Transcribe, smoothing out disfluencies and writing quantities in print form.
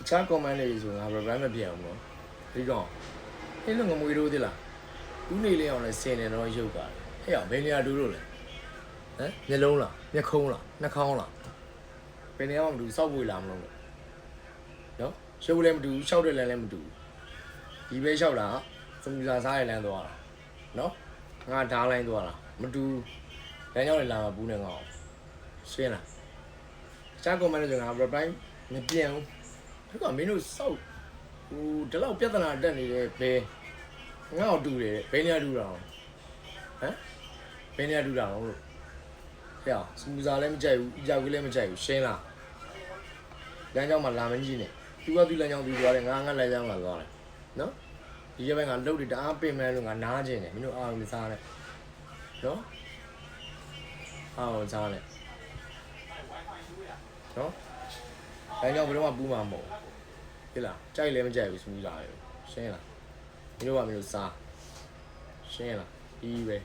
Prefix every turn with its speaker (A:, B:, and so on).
A: ချာ comment လေးဆိုငါ reply မပြန်ဘူးနော်ဒီကောင်ဟင်းလုံးငမွေတို့သေးလားဦးနေလေးအောင်လဲစင်နေတော့ရုပ်ပါတယ်ဟဲ့အောင်ဘယ်နေရာတူလို့လဲဟမ်မျက်လုံးလားမျက်ခုံးလားနှာခေါင်းလားဘယ်နေရာမှမတူစောက်ပွေလားမလို့နော်ရုပ်လည်းမတူရှောက်တဲ့လမ်းလည်းမတူဒီပဲလျှောက်တာစမူစာစားရလမ်းသွားတာနော်ငါဓားလိုင်းသွားတာမတူလမ်းကြောင်းတွေလာမှာဘူးနေငါအောင်ရှင်းလားချာ comment လေးဆိုငါ reply မပြန်ဘူးဒီကမင်းတို့စောက်ဟိုဒီလောက်ပြဿနာတက်နေတယ်ဘယ်ငါ့ကိုတူတယ်ဘယ်နေရာတူတာဟမ်ဘယ်နေရာတူတာလို့ဟဲ့စမူစာလည်းမကြိုက်ဘူးအကြောက်ကြီးလည်းမကြိုက်ဘူးရှင်းလားလမ်းကြောင်းမှာလာမကြီးနဲ့သူကသူလမ်းကြောင်းသူသွားတယ်ငါလမ်းကြောင်းလာသွားတယ်နော်ဒီရက်ပိုင်းကလှုပ်တွေတအားပင်မဲ့လို့ငါနားကျင်တယ်မင်းတို့အားမစားနဲ့နော်အားစားနဲ့နော်လမ်းကြောင်းဘယ်တော့မှပူးမှာမဟုတ်ဘူးဟဲ့လားကြိုက်လည်းမကြိုက်ဘူးစမူစာရယ်ရှင်းလားမင်းတို့ကမင်းတို့စားရှင်းလားဒီပဲ